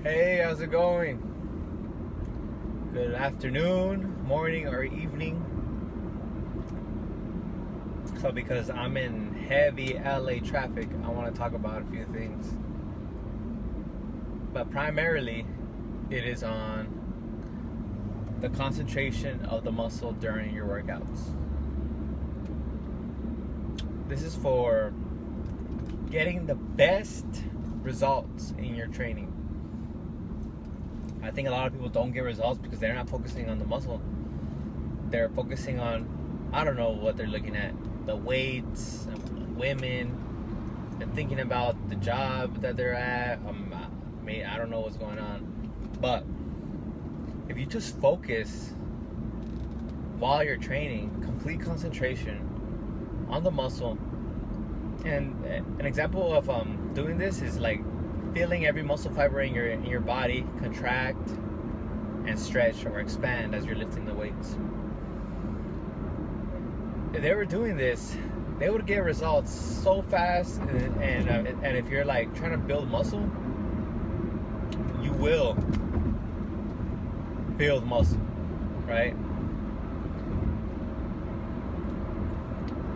Hey, how's it going? Good afternoon, morning, or evening. So because I'm in heavy LA traffic, I want to talk about a few things. But primarily, it is on the concentration of the muscle during your workouts. This is for getting the best results in your training. I think a lot of people don't get results because they're not focusing on the muscle. They're focusing on, I don't know what they're looking at, the weights, women, and thinking about the job that they're at. I don't know what's going on. But if you just focus while you're training, complete concentration on the muscle. And an example of doing this is like feeling every muscle fiber in your body contract and stretch or expand as you're lifting the weights. If they were doing this, they would get results so fast. And if you're like trying to build muscle, you will build muscle, right?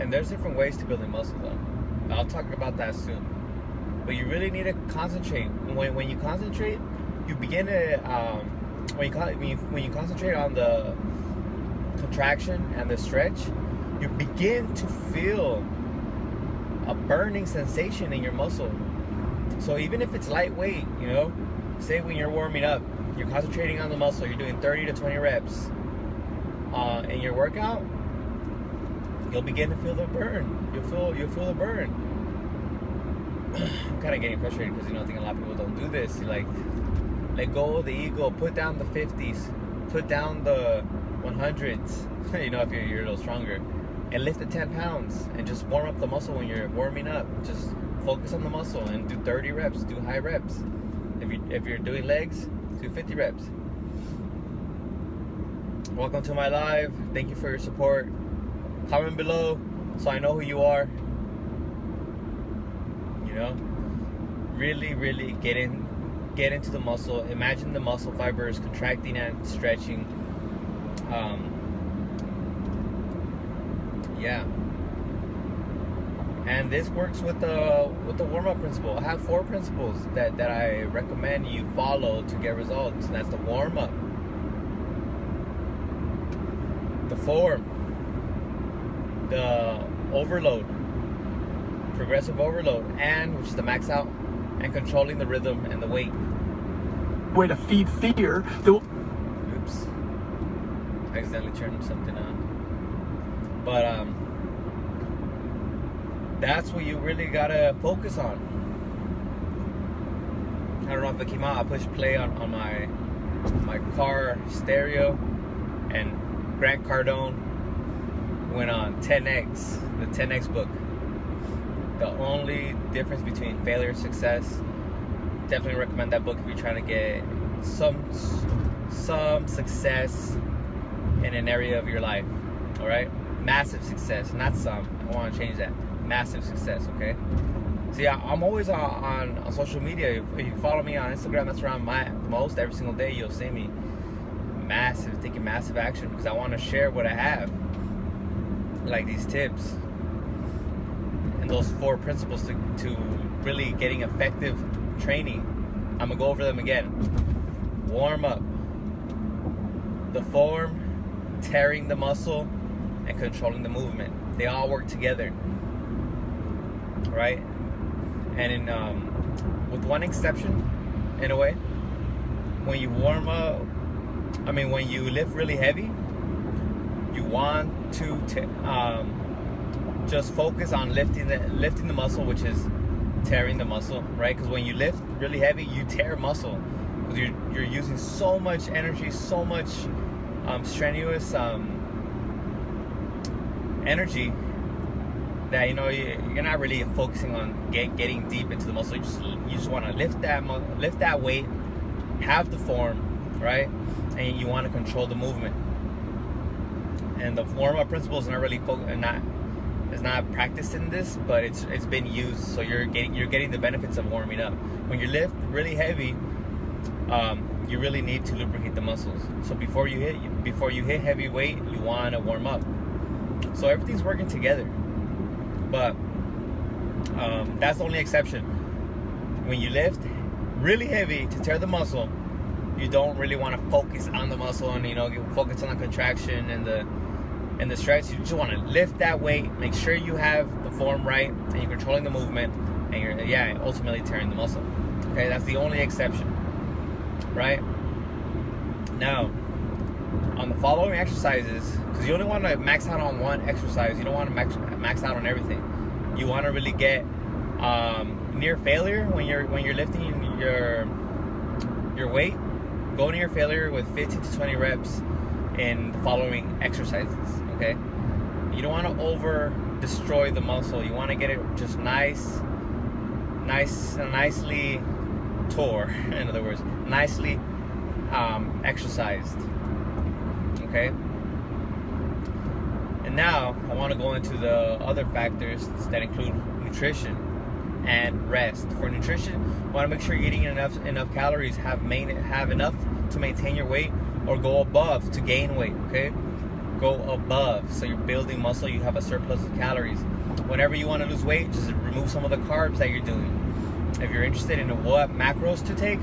And there's different ways to building muscle though. I'll talk about that soon. But you really need to concentrate. When you concentrate, you begin to when you concentrate on the contraction and the stretch, you begin to feel a burning sensation in your muscle. So even if it's lightweight, say when you're warming up, you're concentrating on the muscle, you're doing 30 to 20 reps in your workout, you'll begin to feel the burn. You'll feel the burn. I'm kind of getting frustrated because I think a lot of people don't do this. You like let go of the ego, put down the 50s, put down the 100s. If you're a little stronger, and lift the 10 pounds and just warm up the muscle when you're warming up. Just focus on the muscle and do 30 reps, do high reps. If you're doing legs, do 50 reps. Welcome to my live. Thank you for your support. Comment below so I know who you are. Really get into the muscle. Imagine the muscle fibers contracting and stretching. And this works with the warm-up principle. I have 4 principles that I recommend you follow to get results. And that's the warm-up, the form, the overload, progressive overload, and which is the max out, and controlling the rhythm and the weight. Way to feed fear. Oops, accidentally turned something on. But that's what you really gotta focus on. I don't know if it came out. I pushed play on my car stereo, and Grant Cardone went on 10X, the 10X book. The only difference between failure and success. Definitely recommend that book if you're trying to get some success in an area of your life. All right, massive success, not some. I want to change that. Massive success. Okay. See, I'm always on social media. If you follow me on Instagram, that's where I'm at most. Every single day, you'll see me taking massive action because I want to share what I have, like these tips. Those 4 principles to really getting effective training. I'm gonna go over them again. Warm up, the form, tearing the muscle, and controlling the movement. They all work together, right? And with one exception, in a way, when you warm up, when you lift really heavy, you want to just focus on lifting the muscle, which is tearing the muscle, right? Because when you lift really heavy, you tear muscle because you're using so much energy, so much strenuous energy that you're not really focusing on getting deep into the muscle. You just want to lift that weight, have the form, right? And you want to control the movement. And the warm-up principle is not really is not practiced in this, but it's been used, so you're getting the benefits of warming up. When you lift really heavy, you really need to lubricate the muscles. So before you hit heavy weight, you want to warm up. So everything's working together. But that's the only exception. When you lift really heavy to tear the muscle, you don't really want to focus on the muscle and focus on the contraction and the stretch. You just want to lift that weight, make sure you have the form right, and you're controlling the movement, and you're ultimately tearing the muscle. Okay, that's the only exception, right? Now, on the following exercises, because you only want to max out on one exercise, you don't want to max out on everything. You want to really get near failure when you're lifting your weight. Go near failure with 15 to 20 reps in the following exercises. Okay, you don't want to over destroy the muscle. You want to get it just nicely tore. In other words, nicely exercised. Okay. And now I want to go into the other factors that include nutrition and rest. For nutrition, you want to make sure you're eating enough calories, have enough to maintain your weight, or go above to gain weight. Okay, go above, so you're building muscle, you have a surplus of calories. Whenever you want to lose weight, just remove some of the carbs that you're doing. If you're interested in what macros to take,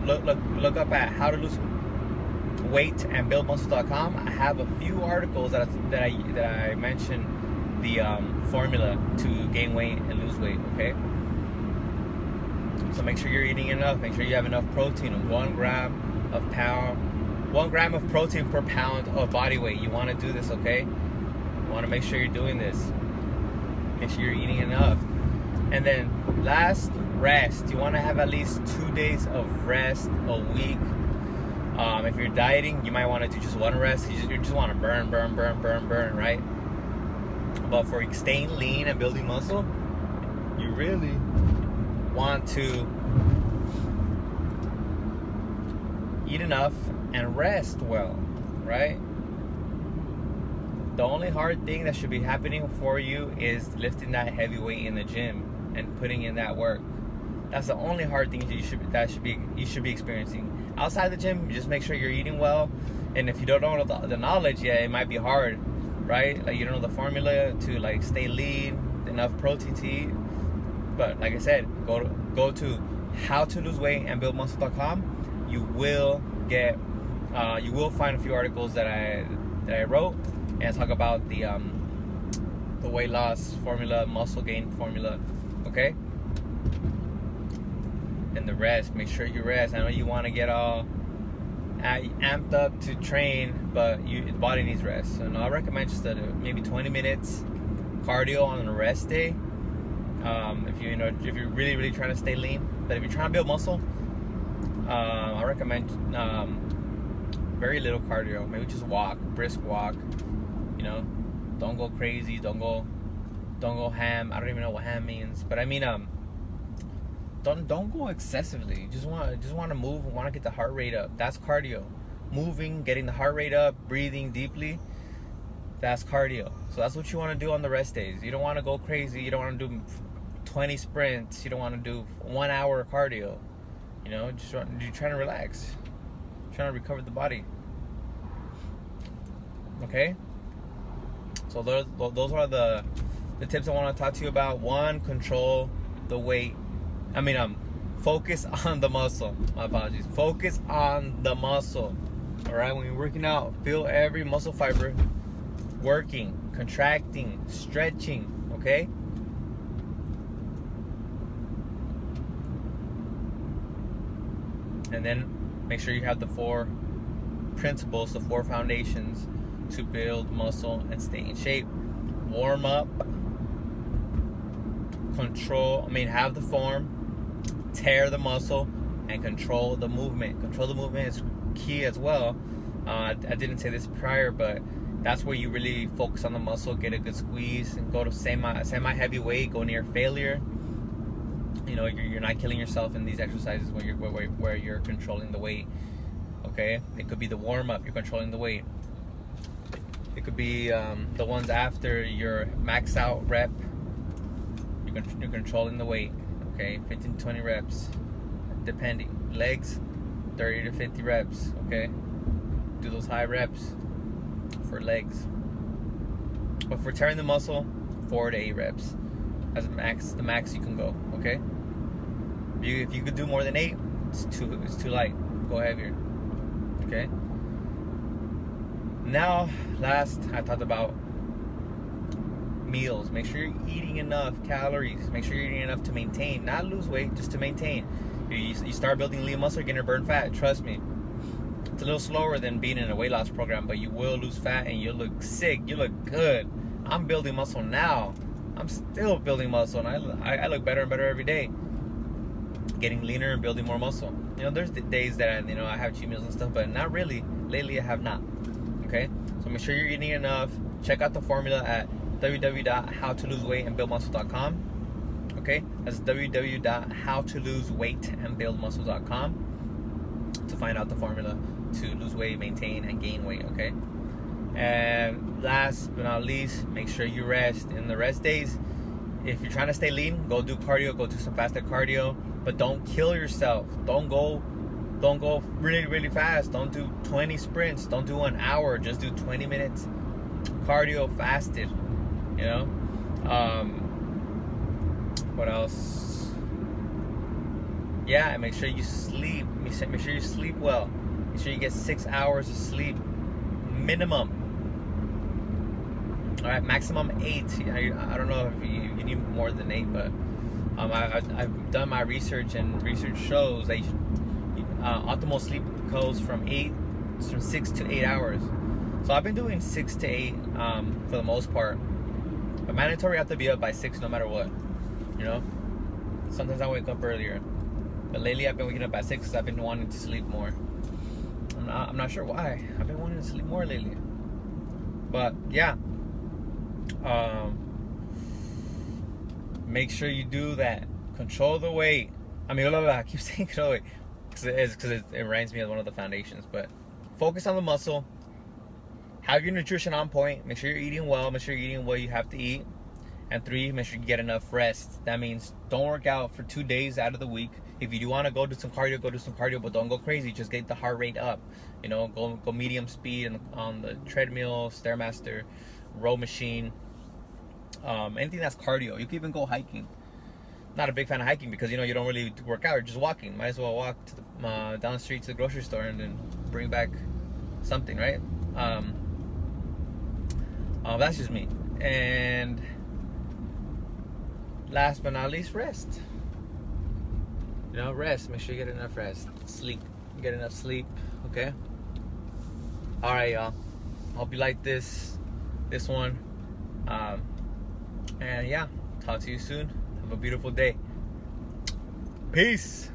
look up at how to lose weight and buildmuscle.com. I have a few articles that I mention the formula to gain weight and lose weight. Okay, so make sure you're eating enough. Make sure you have enough protein. 1 gram of protein per pound of body weight. You want to do this, okay? You want to make sure you're doing this. Make sure you're eating enough. And then last, rest. You want to have at least 2 days of rest a week. If you're dieting, you might want to do just one rest. You just want to burn, right? But for staying lean and building muscle, you really want to eat enough and rest well, right? The only hard thing that should be happening for you is lifting that heavy weight in the gym and putting in that work. That's the only hard thing you should be experiencing. Outside the gym, just make sure you're eating well. And if you don't know the knowledge yet, it might be hard, right? Like, you don't know the formula to like stay lean, enough protein to eat. But like I said, go to howtoloseweightandbuildmuscle.com. You will find a few articles that I wrote and talk about the weight loss formula, muscle gain formula. Okay. And the rest, make sure you rest. I know you want to get all amped up to train, but the body needs rest. So I recommend just maybe 20 minutes cardio on a rest day. If you're really trying to stay lean. But if you're trying to build muscle, I recommend very little cardio. Maybe just brisk walk. Don't go crazy. Don't go ham. I don't even know what ham means, but I mean don't go excessively. You just want to move and want to get the heart rate up. That's cardio. Moving, getting the heart rate up, breathing deeply. That's cardio. So that's what you want to do on the rest days. You don't want to go crazy. You don't want to do 20 sprints. You don't want to do 1 hour cardio. You're trying to relax. You're trying to recover the body. Okay? So those are the tips I want to talk to you about. 1, control the weight. Focus on the muscle. My apologies. Focus on the muscle. All right? When you're working out, feel every muscle fiber working, contracting, stretching. Okay? And then make sure you have the 4 principles, the 4 foundations to build muscle and stay in shape. Warm up, have the form, tear the muscle, and control the movement. Control the movement is key as well. I didn't say this prior, but that's where you really focus on the muscle, get a good squeeze, and go to semi-heavy weight, go near failure. You're not killing yourself in these exercises where you're controlling the weight. Okay, it could be the warm up, you're controlling the weight. It could be the ones after your max out rep, you're controlling the weight. Okay, 15 to 20 reps, depending. Legs, 30 to 50 reps, okay? Do those high reps for legs. But for tearing the muscle, 4 to 8 reps as the max you can go, okay? If you could do more than 8, it's too light. Go heavier, okay? Now, last, I talked about meals. Make sure you're eating enough calories. Make sure you're eating enough to maintain, not lose weight, just to maintain. You start building lean muscle, you're gonna burn fat. Trust me. It's a little slower than being in a weight loss program, but you will lose fat and you'll look sick. You look good. I'm building muscle now. I'm still building muscle, and I look better and better every day. Getting leaner and building more muscle. You know, there's the days that I have cheat meals and stuff, but not really. Lately, I have not. Okay, so make sure you're eating enough. Check out the formula at www.howtoloseweightandbuildmuscle.com. Okay, that's www.howtoloseweightandbuildmuscle.com to find out the formula to lose weight, maintain, and gain weight. Okay, and last but not least, make sure you rest. In the rest days, if you're trying to stay lean, go do cardio, go do some fasted cardio, but don't kill yourself. Don't go really, really fast. Don't do 20 sprints. Don't do an hour. Just do 20 minutes cardio fasted. You know, what else? Yeah, and make sure you sleep. Make sure you sleep well. Make sure you get 6 hours of sleep minimum. All right, maximum 8. I don't know if you need more than 8, but I've done my research, and research shows that optimal sleep goes from 6 to 8 hours. So I've been doing 6 to 8 for the most part. But mandatory, I have to be up by 6 no matter what. You know, sometimes I wake up earlier, but lately I've been waking up at 6 because I've been wanting to sleep more. I'm not sure why. I've been wanting to sleep more lately. But yeah, make sure you do that. Control the weight. I mean, I keep saying control the weight because it reminds me of one of the foundations. But focus on the muscle. Have your nutrition on point. Make sure you're eating well. Make sure you're eating what you have to eat. And 3, make sure you get enough rest. That means don't work out for 2 days out of the week. If you do want to go do some cardio, but don't go crazy. Just get the heart rate up. You know, go medium speed on the treadmill, Stairmaster, row machine. Anything that's cardio. You can even go hiking. Not a big fan of hiking because, you know, you don't really work out. You're just walking. Might as well walk to down the street to the grocery store and then bring back something, right? That's just me. And last but not least, rest. You know, rest. Make sure you get enough rest. Sleep. Get enough sleep. Okay. All right, y'all. Hope you like this one. And yeah, talk to you soon. Have a beautiful day. Peace.